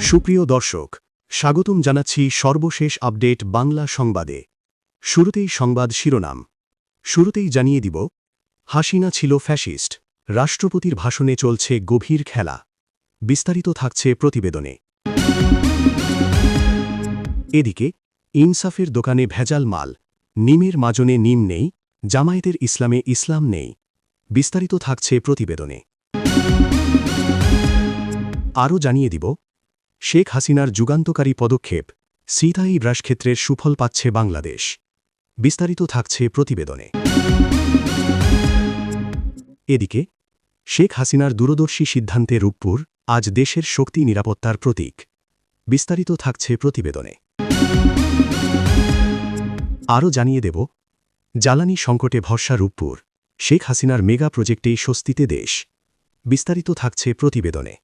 সুপ্রিয় দর্শক, স্বাগতম জানাচ্ছি সর্বশেষ আপডেট বাংলা সংবাদে। শুরুতেই সংবাদ শিরোনাম। শুরুতেই জানিয়ে দিব, হাসিনা ছিল ফ্যাসিস্ট, রাষ্ট্রপতির ভাষণে চলছে গভীর খেলা। বিস্তারিত থাকছে প্রতিবেদনে। এদিকে ইনসাফের দোকানে ভেজাল মাল, নিমের মাজনে নিম নেই, জামায়াতের ইসলামে ইসলাম নেই। বিস্তারিত থাকছে প্রতিবেদনে। আরও জানিয়ে দিব, শেখ হাসিনার যুগান্তকারী পদক্ষেপ, সিতাই ব্রাশক্ষেত্রের সুফল পাচ্ছে বাংলাদেশ। বিস্তারিত থাকছে প্রতিবেদনে। এদিকে শেখ হাসিনার দূরদর্শী সিদ্ধান্তে রূপপুর আজ দেশের শক্তি নিরাপত্তার প্রতীক। বিস্তারিত থাকছে প্রতিবেদনে। আরও জানিয়ে দেব, জ্বালানি সংকটে ভরসা রূপপুর, শেখ হাসিনার মেগা প্রজেক্টেই স্বস্তিতে দেশ। বিস্তারিত থাকছে প্রতিবেদনে।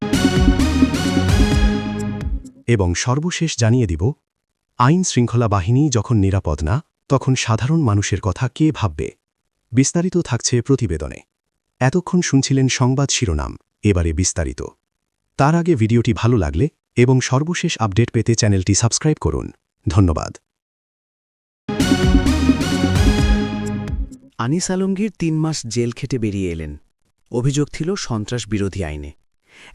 এবং সর্বশেষ জানিয়ে দিব, আইন শৃঙ্খলা বাহিনী যখন নিরাপদ না, তখন সাধারণ মানুষের কথা কে ভাববে। বিস্তারিত থাকছে প্রতিবেদনে। এতক্ষণ শুনছিলেন সংবাদ শিরোনাম, এবারে বিস্তারিত। তার আগে ভিডিওটি ভালো লাগলে এবং সর্বশেষ আপডেট পেতে চ্যানেলটি সাবস্ক্রাইব করুন। ধন্যবাদ। আনিস আলমগীর ৩ মাস জেল খেটে বেরিয়ে এলেন। অভিযোগ ছিল সন্ত্রাস বিরোধী আইনে।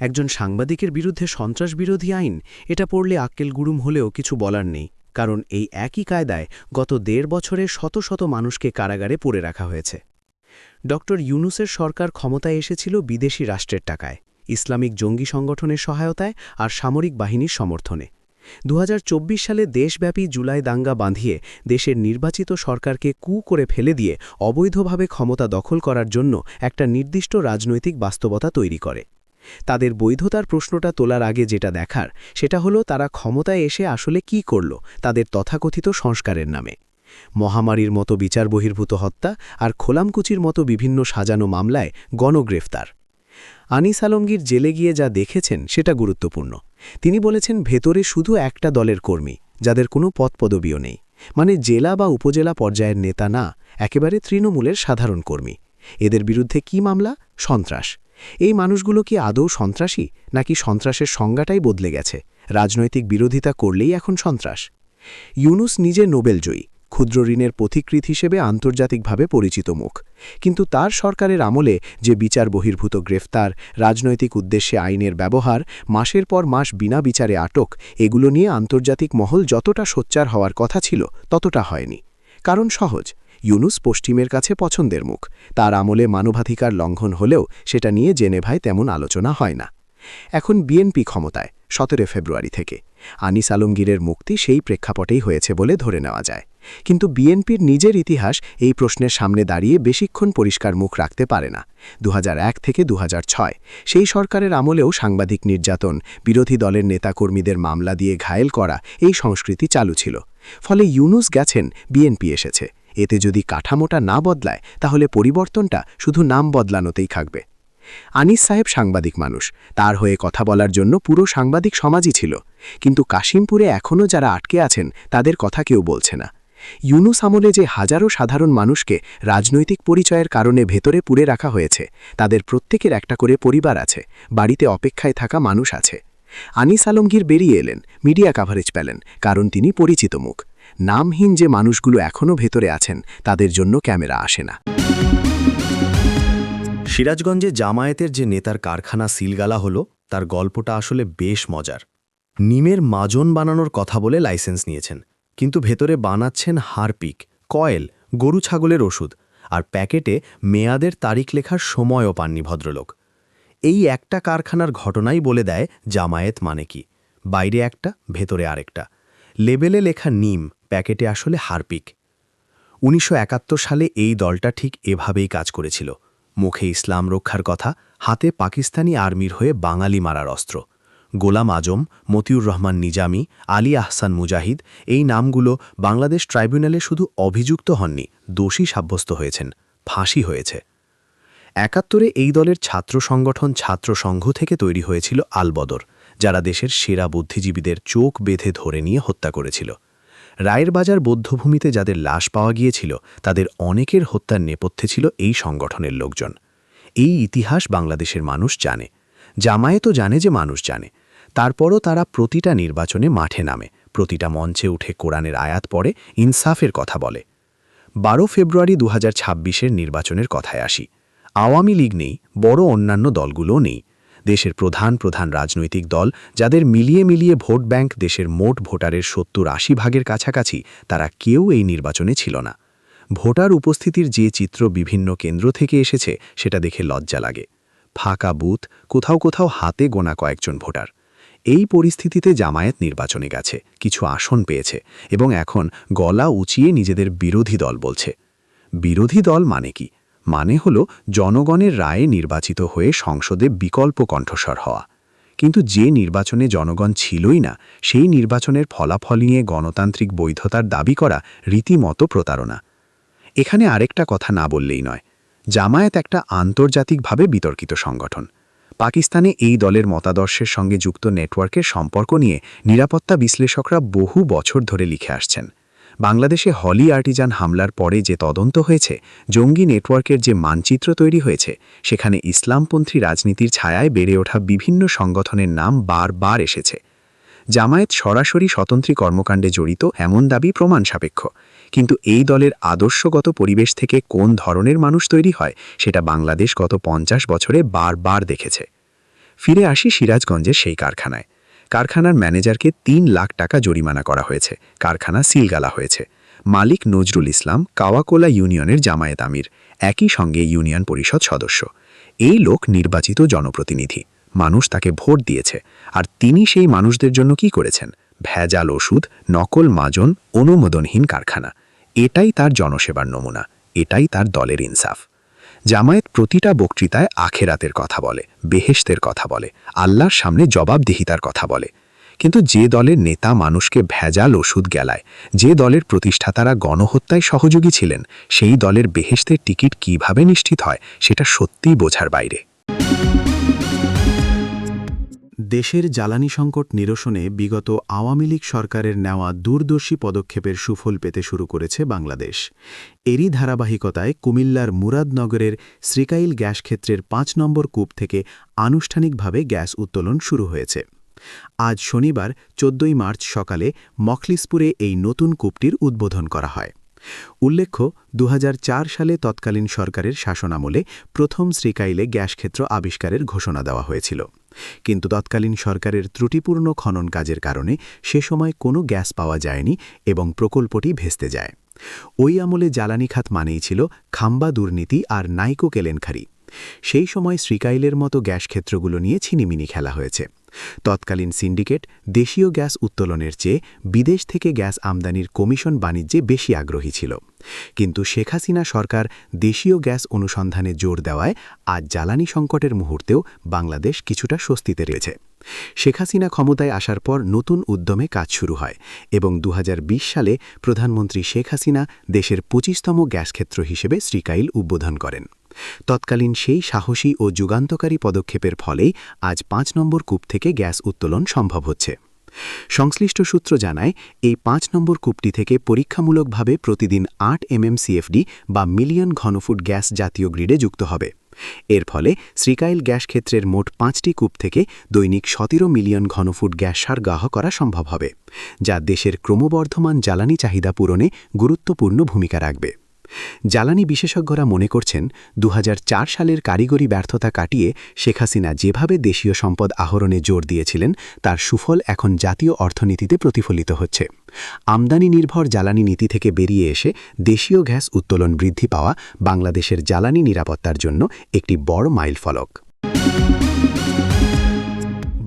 একজন সাংবাদিকের বিরুদ্ধে সন্ত্রাস বিরোধী আইন, এটা পড়লে আক্কেল গুরুম হলেও কিছু বলার নেই, কারণ এই একই কায়দায় গত ১.৫ বছরে শত শত মানুষকে কারাগারে পুরে রাখা হয়েছে। ড ইউনূসের সরকার ক্ষমতায় এসেছিল বিদেশি রাষ্ট্রের টাকায়, ইসলামিক জঙ্গি সংগঠনের সহায়তায় আর সামরিক বাহিনীর সমর্থনে। ২০২৪ সালে দেশব্যাপী জুলাই দাঙ্গা বাঁধিয়ে দেশের নির্বাচিত সরকারকে কু করে ফেলে দিয়ে অবৈধভাবে ক্ষমতা দখল করার জন্য একটা নির্দিষ্ট রাজনৈতিক বাস্তবতা তৈরি করে। তাদের বৈধতার প্রশ্নটা তোলার আগে যেটা দেখার, সেটা হলো তারা ক্ষমতায় এসে আসলে কি করল তাদের তথাকথিত সংস্কারের নামে। মহামারীর মতো বিচার বহির্ভূত হত্যা আর খোলামকুচির মতো বিভিন্ন সাজানো মামলায় গণগ্রেফতার। আনিস আলমগীর জেলে গিয়ে যা দেখেছেন সেটা গুরুত্বপূর্ণ। তিনি বলেছেন, ভেতরে শুধু একটা দলের কর্মী, যাদের কোনো পদপদবিও নেই, মানে জেলা বা উপজেলা পর্যায়ের নেতা না, একেবারে তৃণমূলের সাধারণ কর্মী। এদের বিরুদ্ধে কি মামলা? সন্ত্রাস। এই মানুষগুলো কি আদৌ সন্ত্রাসী, নাকি সন্ত্রাসের সংজ্ঞাটাই বদলে গেছে? রাজনৈতিক বিরোধিতা করলেই এখন সন্ত্রাস? ইউনূস নিজে নোবেলজয়ী, ক্ষুদ্র ঋণের পথিকৃৎ হিসেবে আন্তর্জাতিকভাবে পরিচিত মুখ, কিন্তু তার সরকারের আমলে যে বিচার বহির্ভূত গ্রেফতার, রাজনৈতিক উদ্দেশ্যে আইনের ব্যবহার, মাসের পর মাস বিনা বিচারে আটক, এগুলো নিয়ে আন্তর্জাতিক মহল যতটা সোচ্চার হওয়ার কথা ছিল ততটা হয়নি। কারণ সহজ, ইউনূস পশ্চিমের কাছে পছন্দের মুখ। তার আমলে মানবাধিকার লঙ্ঘন হলেও সেটা নিয়ে জেনেভায় তেমন আলোচনা হয় না। এখন বিএনপি ক্ষমতায় ১৭ ফেব্রুয়ারি থেকে। আনিস আলমগীরের মুক্তি সেই প্রেক্ষাপটেই হয়েছে বলে ধরে নেওয়া যায়। কিন্তু বিএনপির নিজের ইতিহাস এই প্রশ্নের সামনে দাঁড়িয়ে বেশিক্ষণ পরিষ্কার মুখ রাখতে পারে না। ২০০১ থেকে ২০০৬ সেই সরকারের আমলেও সাংবাদিক নির্যাতন, বিরোধী দলের নেতাকর্মীদের মামলা দিয়ে ঘায়েল করা, এই সংস্কৃতি চালু ছিল। ফলে ইউনূস গেছেন, বিএনপি এসেছে। এতে যদি কাঠামোটা না বদলায়, তাহলে পরিবর্তনটা শুধু নাম বদলানোতেই থাকবে। আনিস সাহেব সাংবাদিক মানুষ, তার হয়ে কথা বলার জন্য পুরো সাংবাদিক সমাজই ছিল। কিন্তু কাশিমপুরে এখনও যারা আটকে আছেন, তাদের কথা কেউ বলছে না। ইউনূস আমলে যে হাজারো সাধারণ মানুষকে রাজনৈতিক পরিচয়ের কারণে ভেতরে পুরে রাখা হয়েছে, তাদের প্রত্যেকের একটা করে পরিবার আছে, বাড়িতে অপেক্ষায় থাকা মানুষ আছে। আনিস আলমগীর বেরিয়ে এলেন, মিডিয়া কাভারেজ পেলেন, কারণ তিনি পরিচিত মুখ। নামহীন যে মানুষগুলো এখনও ভেতরে আছেন, তাদের জন্য ক্যামেরা আসে না। সিরাজগঞ্জে জামায়াতের যে নেতার কারখানা সিলগালা হলো, তার গল্পটা আসলে বেশ মজার। নিমের মাজন বানানোর কথা বলে লাইসেন্স নিয়েছেন, কিন্তু ভেতরে বানাচ্ছেন হারপিক, কয়েল, গরু ছাগলের ওষুধ, আর প্যাকেটে মেয়াদের তারিখ লেখার সময়ও পাননি ভদ্রলোক। এই একটা কারখানার ঘটনাই বলে দেয় জামায়াত মানে কি। বাইরে একটা, ভেতরে আরেকটা। লেবেলে লেখা নিম, প্যাকেটে আসলে হারপিক। ১৯৭১ সালে এই দলটা ঠিক এভাবেই কাজ করেছিল। মুখে ইসলাম রক্ষার কথা, হাতে পাকিস্তানি আর্মির হয়ে বাঙালি মারার অস্ত্র। গোলাম আজম, মতিউর রহমান নিজামী, আলী আহসান মুজাহিদ, এই নামগুলো বাংলাদেশ ট্রাইব্যুনালে শুধু অভিযুক্ত হননি, দোষী সাব্যস্ত হয়েছেন, ফাঁসি হয়েছে। ৭১ এই দলের ছাত্র সংগঠন ছাত্র সংঘ থেকে তৈরি হয়েছিল আলবদর, যারা দেশের সেরা বুদ্ধিজীবীদের চোখ বেঁধে ধরে নিয়ে হত্যা করেছিল। রায়ের বাজার বৌদ্ধভূমিতে যাদের লাশ পাওয়া গিয়েছিল, তাদের অনেকের হত্যার নেপথ্যে ছিল এই সংগঠনের লোকজন। এই ইতিহাস বাংলাদেশের মানুষ জানে, জামায়াতও জানে যে মানুষ জানে। তারপরও তারা প্রতিটা নির্বাচনে মাঠে নামে, প্রতিটা মঞ্চে উঠে কোরআনের আয়াত পড়ে, ইনসাফের কথা বলে। 12 ফেব্রুয়ারি 2026-এর নির্বাচনের কথায় আসি। আওয়ামী লীগ নেই, বড় অন্যান্য দলগুলোও নেই। দেশের প্রধান প্রধান রাজনৈতিক দল, যাদের মিলিয়ে মিলিয়ে ভোট ব্যাংক দেশের মোট ভোটারের 70-80 ভাগের কাছাকাছি, তারা কেউ এই নির্বাচনে ছিল না। ভোটার উপস্থিতির যে চিত্র বিভিন্ন কেন্দ্র থেকে এসেছে সেটা দেখে লজ্জা লাগে। ফাঁকা বুথ, কোথাও কোথাও হাতে গোনা কয়েকজন ভোটার। এই পরিস্থিতিতে জামায়াত নির্বাচনে গেছে, কিছু আসন পেয়েছে এবং এখন গলা উঁচিয়ে নিজেদের বিরোধী দল বলছে। বিরোধী দল মানে কি? মানে হলো জনগণের রায়ে নির্বাচিত হয়ে সংসদে বিকল্প কণ্ঠস্বর হওয়া। কিন্তু যে নির্বাচনে জনগণ ছিলই না, সেই নির্বাচনের ফলাফল নিয়ে গণতান্ত্রিক বৈধতার দাবি করা রীতিমতো প্রতারণা। এখানে আরেকটা কথা না বললেই নয়, জামায়াত একটা আন্তর্জাতিকভাবে বিতর্কিত সংগঠন। পাকিস্তানে এই দলের মতাদর্শের সঙ্গে যুক্ত নেটওয়ার্কের সম্পর্ক নিয়ে নিরাপত্তা বিশ্লেষকরা বহু বছর ধরে লিখে আসছেন। বাংলাদেশে হলি আর্টিজান হামলার পরে যে তদন্ত হয়েছে, জঙ্গি নেটওয়ার্কের যে মানচিত্র তৈরি হয়েছে, সেখানে ইসলামপন্থী রাজনীতির ছায়ায় বেড়ে ওঠা বিভিন্ন সংগঠনের নাম বারবার এসেছে। জামায়াত সরাসরি স্বতন্ত্রী কর্মকাণ্ডে জড়িত এমন দাবি প্রমাণ সাপেক্ষ, কিন্তু এই দলের আদর্শগত পরিবেশ থেকে কোন ধরনের মানুষ তৈরি হয় সেটা বাংলাদেশ গত 50 বছরে বারবার দেখেছে। ফিরে আসি সিরাজগঞ্জের সেই কারখানায়। কারখানার ম্যানেজারকে 3 লাখ টাকা জরিমানা করা হয়েছে, কারখানা সিলগালা হয়েছে। মালিক নজরুল ইসলাম কাওয়াকোলা ইউনিয়নের জামায়াত আমির, একই সঙ্গে ইউনিয়ন পরিষদ সদস্য। এই লোক নির্বাচিত জনপ্রতিনিধি, মানুষ তাকে ভোট দিয়েছে, আর তিনি সেই মানুষদের জন্য কি করেছেন? ভেজাল ওষুধ, নকল মাজন, অনুমোদনহীন কারখানা। এটাই তার জনসেবার নমুনা, এটাই তার দলের ইনসাফ। জামায়াত প্রতিটা বক্তৃতায় আখেরাতের কথা বলে, বেহেশতের কথা বলে, আল্লাহর সামনে জবাবদিহিতার কথা বলে। কিন্তু যে দলের নেতা মানুষকে ভেজাল ওষুধ গেলায়, যে দলের প্রতিষ্ঠাতারা গণহত্যায় সহযোগী ছিলেন, সেই দলের বেহেশতের টিকিট কিভাবে নিশ্চিত হয় সেটা সত্যিই বোঝার বাইরে। দেশের জ্বালানি সংকট নিরসনে বিগত আওয়ামী লীগ সরকারের নেওয়া দূরদর্শী পদক্ষেপের সুফল পেতে শুরু করেছে বাংলাদেশ। এরই ধারাবাহিকতায় কুমিল্লার মুরাদনগরের শ্রীকাইল গ্যাস ক্ষেত্রের 5 নম্বর কূপ থেকে আনুষ্ঠানিকভাবে গ্যাস উত্তোলন শুরু হয়েছে। আজ শনিবার 14 মার্চ সকালে মখলিসপুরে এই নতুন কূপটির উদ্বোধন করা হয়। উল্লেখ্য, 2004 সালে তৎকালীন সরকারের শাসনামলে প্রথম শ্রীকাইলে গ্যাসক্ষেত্র আবিষ্কারের ঘোষণা দেওয়া হয়েছিল, কিন্তু তৎকালীন সরকারের ত্রুটিপূর্ণ খনন কাজের কারণে সে সময় কোনো গ্যাস পাওয়া যায়নি এবং প্রকল্পটি ভেস্তে যায়। ওই আমলে জ্বালানি খাত মানেই ছিল খাম্বা দুর্নীতি আর নাইকো কেলেঙ্কারি। সেই সময় শ্রীকাইলের মতো গ্যাস ক্ষেত্রগুলো নিয়ে ছিনিমিনি খেলা হয়েছে। তৎকালীন সিন্ডিকেট দেশীয় গ্যাস উত্তোলনের চেয়ে বিদেশ থেকে গ্যাস আমদানির কমিশন বাণিজ্যে বেশি আগ্রহী ছিল। কিন্তু শেখ হাসিনা সরকার দেশীয় গ্যাস অনুসন্ধানে জোর দেওয়ায় আজ জ্বালানি সংকটের মুহূর্তেও বাংলাদেশ কিছুটা স্বস্তিতে রয়েছে। শেখ হাসিনা ক্ষমতায় আসার পর নতুন উদ্যমে কাজ শুরু হয় এবং 2020 সালে প্রধানমন্ত্রী শেখ হাসিনা দেশের 25তম গ্যাসক্ষেত্র হিসেবে শ্রীকাইল উদ্বোধন করেন। তৎকালীন সেই সাহসী ও যুগান্তকারী পদক্ষেপের ফলেই আজ 5 নম্বর কূপ থেকে গ্যাস উত্তোলন সম্ভব হচ্ছে। সংশ্লিষ্ট সূত্র জানায়, এই 5 নম্বর কূপটি থেকে পরীক্ষামূলকভাবে প্রতিদিন 8 MMCFD বা মিলিয়ন ঘনফুট গ্যাস জাতীয় গ্রিডে যুক্ত হবে। এর ফলে শ্রীকাইল গ্যাস ক্ষেত্রের মোট 5টি কূপ থেকে দৈনিক 17 মিলিয়ন ঘনফুট গ্যাস সরবরাহ করা সম্ভব হবে, যা দেশের ক্রমবর্ধমান জ্বালানি চাহিদা পূরণে গুরুত্বপূর্ণ ভূমিকা রাখবে। জ্বালানি বিশেষজ্ঞরা মনে করছেন, 2004 সালের কারিগরি ব্যর্থতা কাটিয়ে শেখ হাসিনা যেভাবে দেশীয় সম্পদ আহরণে জোর দিয়েছিলেন, তার সুফল এখন জাতীয় অর্থনীতিতে প্রতিফলিত হচ্ছে। আমদানি নির্ভর জ্বালানি নীতি থেকে বেরিয়ে এসে দেশীয় গ্যাস উত্তোলন বৃদ্ধি পাওয়া বাংলাদেশের জ্বালানি নিরাপত্তার জন্য একটি বড় মাইলফলক।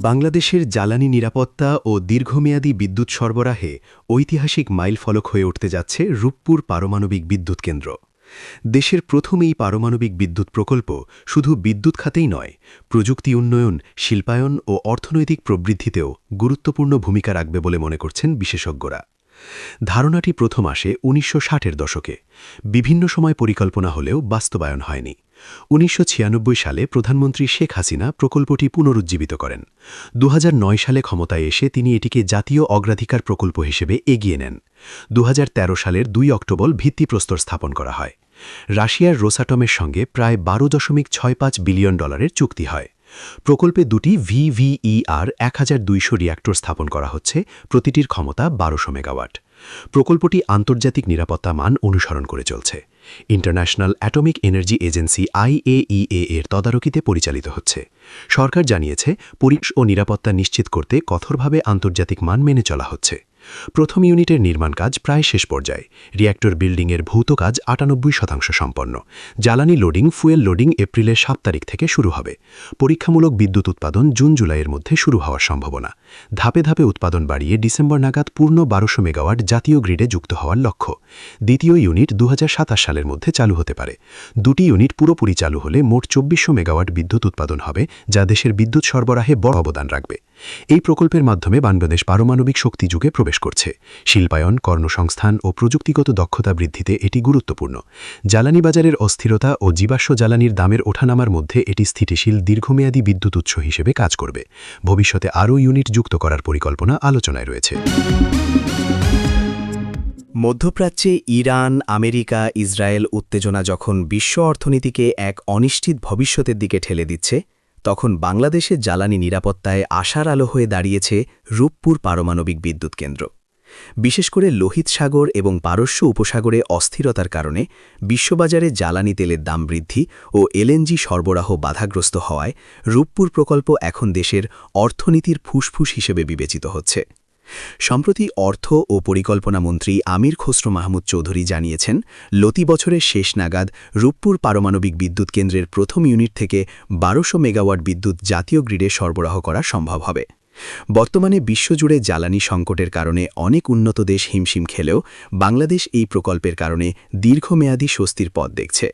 বাংলাদেশের জ্বালানি নিরাপত্তা ও দীর্ঘমেয়াদী বিদ্যুৎ সরবরাহে ঐতিহাসিক মাইলফলক হয়ে উঠতে যাচ্ছে রূপপুর পারমাণবিক বিদ্যুৎ কেন্দ্র। দেশের প্রথম এই পারমাণবিক বিদ্যুৎ প্রকল্প শুধু বিদ্যুৎ খাতেই নয়, প্রযুক্তি উন্নয়ন, শিল্পায়ন ও অর্থনৈতিক প্রবৃদ্ধিতেও গুরুত্বপূর্ণ ভূমিকা রাখবে বলে মনে করছেন বিশেষজ্ঞরা। ধারণাটি প্রথম আসে 1960-এর দশকে। বিভিন্ন সময় পরিকল্পনা হলেও বাস্তবায়ন হয়নি। 1996 সালে প্রধানমন্ত্রী শেখ হাসিনা প্রকল্পটি পুনরুজ্জীবিত করেন। 2009 সালে ক্ষমতায় এসে তিনি এটিকে জাতীয় অগ্রাধিকার প্রকল্প হিসেবে এগিয়ে নেন। 2013 সালের 2 অক্টোবর ভিত্তিপ্রস্তর স্থাপন করা হয়। রাশিয়ার রোসাটমের সঙ্গে প্রায় $12.65 বিলিয়ন চুক্তি হয়। প্রকল্পে দুটি VVER 1200 রিঅ্যাক্টর স্থাপন করা হচ্ছে, প্রতিটির ক্ষমতা 1200 মেগাওয়াট। প্রকল্পটি আন্তর্জাতিক নিরাপত্তা মান অনুসরণ করে চলছে। International atomic energy agency IAEA এর তদারকিতে পরিচালিত হচ্ছে। সরকার জানিয়েছে, পরিবেশ ও নিরাপত্তা নিশ্চিত করতে কঠোরভাবে আন্তর্জাতিক মান মেনে চলা হচ্ছে। প্রথম ইউনিটের নির্মাণ কাজ প্রায় শেষ পর্যায়ে। রিঅ্যাক্টর বিল্ডিংয়ের ভৌত কাজ 98% সম্পন্ন। জ্বালানি লোডিং, ফুয়েল লোডিং এপ্রিলের 7 তারিখ থেকে শুরু হবে। পরীক্ষামূলক বিদ্যুৎ উৎপাদন জুন-জুলাইয়ের মধ্যে শুরু হওয়ার সম্ভাবনা। ধাপে ধাপে উৎপাদন বাড়িয়ে ডিসেম্বর নাগাদ পূর্ণ 1200 মেগাওয়াট জাতীয় গ্রিডে যুক্ত হওয়ার লক্ষ্য। দ্বিতীয় ইউনিট 2027 সালের মধ্যে চালু হতে পারে। দুটি ইউনিট পুরোপুরি চালু হলে মোট 2400 মেগাওয়াট বিদ্যুৎ উৎপাদন হবে, যা দেশের বিদ্যুৎ সরবরাহে বড় অবদান রাখবে। এই প্রকল্পের মাধ্যমে বাংলাদেশ পারমাণবিক শক্তি যুগে প্রবেশ করছে। শিল্পায়ন, কর্মসংস্থান ও প্রযুক্তিগত দক্ষতা বৃদ্ধিতে এটি গুরুত্বপূর্ণ। জ্বালানি বাজারের অস্থিরতা ও জীবাশ্ম জ্বালানির দামের ওঠানামার মধ্যে এটি স্থিতিশীল দীর্ঘমেয়াদী বিদ্যুৎ উৎস হিসেবে কাজ করবে। ভবিষ্যতে আরও ইউনিট যুক্ত করার পরিকল্পনা আলোচনায় রয়েছে। মধ্যপ্রাচ্যে ইরান, আমেরিকা, ইসরায়েল উত্তেজনা যখন বিশ্ব অর্থনীতিকে এক অনিশ্চিত ভবিষ্যতের দিকে ঠেলে দিচ্ছে, তখন বাংলাদেশের জ্বালানি নিরাপত্তায় আশার আলো হয়ে দাঁড়িয়েছে রূপপুর পারমাণবিক বিদ্যুৎ কেন্দ্র। বিশেষ করে লোহিত সাগর এবং পারস্য উপসাগরে অস্থিরতার কারণে বিশ্ববাজারে জ্বালানি তেলের দাম বৃদ্ধি ও LNG সরবরাহ বাধাগ্রস্ত হওয়ায় রূপপুর প্রকল্প এখন দেশের অর্থনীতির ফুসফুস হিসেবে বিবেচিত হচ্ছে। সম্প্রতি অর্থ ও পরিকল্পনা মন্ত্রী আমির খসরু মাহমুদ চৌধুরী জানিয়েছেন, লতি বছরের শেষ নাগাদ রূপপুর পারমাণবিক বিদ্যুৎ কেন্দ্রের প্রথম ইউনিট থেকে 1200 মেগাওয়াট বিদ্যুৎ জাতীয় গ্রিডে সরবরাহ করা সম্ভব হবে। বর্তমানে বিশ্বজুড়ে জ্বালানি সংকটের কারণে অনেক উন্নত দেশ হিমশিম খেলেও বাংলাদেশ এই প্রকল্পের কারণে দীর্ঘমেয়াদী স্বস্তির পথ দেখছে।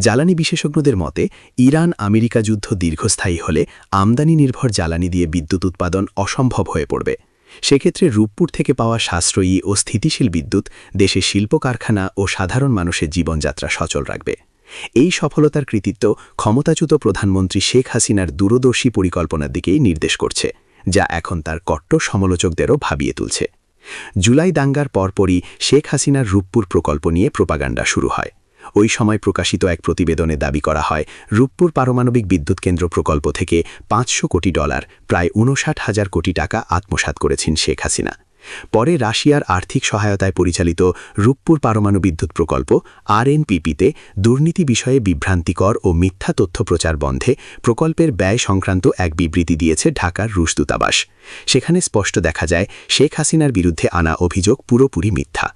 জ্বালানি বিশেষজ্ঞদের মতে, ইরান আমেরিকা যুদ্ধ দীর্ঘস্থায়ী হলে আমদানি নির্ভর জ্বালানি দিয়ে বিদ্যুৎ উৎপাদন অসম্ভব হয়ে পড়বে। সেক্ষেত্রে রূপপুর থেকে পাওয়া সাশ্রয়ী ও স্থিতিশীল বিদ্যুৎ দেশের শিল্প কারখানা ও সাধারণ মানুষের জীবনযাত্রা সচল রাখবে। এই সফলতার কৃতিত্ব ক্ষমতাচ্যুত প্রধানমন্ত্রী শেখ হাসিনার দূরদর্শী পরিকল্পনার দিকেই নির্দেশ করছে, যা এখন তার কট্টর সমালোচকদেরও ভাবিয়ে তুলছে। জুলাই দাঙ্গার পরপরই শেখ হাসিনার রূপপুর প্রকল্প নিয়ে প্রোপাগান্ডা শুরু হয়। ওই সময় প্রকাশিত এক প্রতিবেদনে দাবি করা হয়, রূপপুর পারমাণবিক বিদ্যুৎ কেন্দ্র প্রকল্প থেকে $500 কোটি, প্রায় 59,000 কোটি টাকা আত্মসাৎ করেছেন শেখ হাসিনা। পরে রাশিয়ার আর্থিক সহায়তায় পরিচালিত রূপপুর পারমাণু বিদ্যুৎ প্রকল্প RNPP-তে দুর্নীতি বিষয়ে বিভ্রান্তিকর ও মিথ্যা তথ্য প্রচার বন্ধে প্রকল্পের ব্যয় সংক্রান্ত এক বিবৃতি দিয়েছে ঢাকার রুশ দূতাবাস। সেখানে স্পষ্ট দেখা যায়, শেখ হাসিনার বিরুদ্ধে আনা অভিযোগ পুরোপুরি মিথ্যা।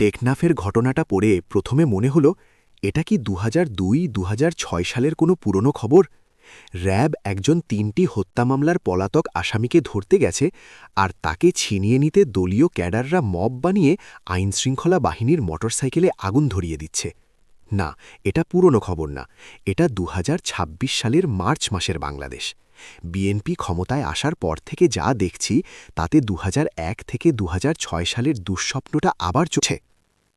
টেকনাফের ঘটনাটা পড়ে প্রথমে মনে হলো, এটা কি 2002-2006 সালের কোনো পুরনো খবর? র্যাব একজন 3টি হত্যা মামলার পলাতক আসামিকে ধরতে গেছে, আর তাকে ছিনিয়ে নিতে দলীয় ক্যাডাররা মব বানিয়ে আইনশৃঙ্খলা বাহিনীর মোটরসাইকেলে আগুন ধরিয়ে দিচ্ছে। না, এটা পুরনো খবর না, এটা 2026 সালের মার্চ মাসের বাংলাদেশ। বিএনপি ক্ষমতায় আসার পর থেকে যা দেখছি, তাতে 2001 থেকে 2006 সালের দুঃস্বপ্নটা আবার চলছে।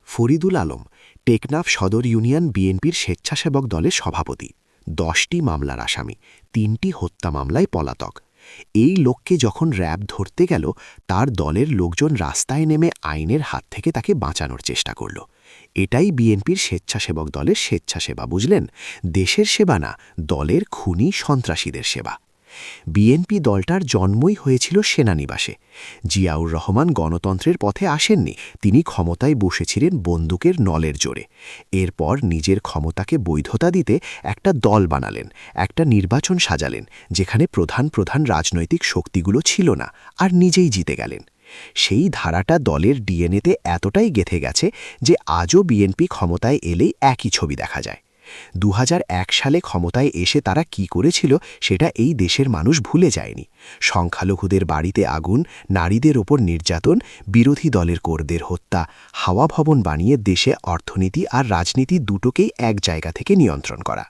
ফরিদুল আলম, টেকনাফ সদর ইউনিয়ন বিএনপির স্বেচ্ছাসেবক দলের সভাপতি, 10টি মামলার আসামি, 3টি হত্যা মামলায় পলাতক। এই লোককে যখন র্যাব ধরতে গেল, তার দলের লোকজন রাস্তায় নেমে আইনের হাত থেকে তাকে বাঁচানোর চেষ্টা করল। এটাই বিএনপির স্বেচ্ছাসেবক দলের স্বেচ্ছাসেবা, বুঝলেন? দেশের সেবা না, দলের খুনি সন্ত্রাসীদের সেবা। বিএনপি দলটার জন্মই হয়েছিল সেনানিবাসে। জিয়াউর রহমান গণতন্ত্রের পথে আসেননি, তিনি ক্ষমতায় বসেছিলেন বন্দুকের নলের জোরে। এরপর নিজের ক্ষমতাকে বৈধতা দিতে একটা দল বানালেন, একটা নির্বাচন সাজালেন, যেখানে প্রধান প্রধান রাজনৈতিক শক্তিগুলো ছিল না, আর নিজেই জিতে গেলেন। সেই ধারাটা দলের ডিএনএতে এতটাই গেঁথে গেছে যে আজও বিএনপি ক্ষমতায় এলেই একই ছবি দেখা যায়। 2001 সালে ক্ষমতায় এসে তারা কি করেছিল সেটা এই দেশের মানুষ ভুলে যায়নি। সংখ্যালঘুদের বাড়িতে আগুন, নারীদের ওপর নির্যাতন, বিরোধী দলের কর্মীদের হত্যা, হাওয়া ভবন বানিয়ে দেশে অর্থনীতি আর রাজনীতি দুটোকেই এক জায়গা থেকে নিয়ন্ত্রণ করা।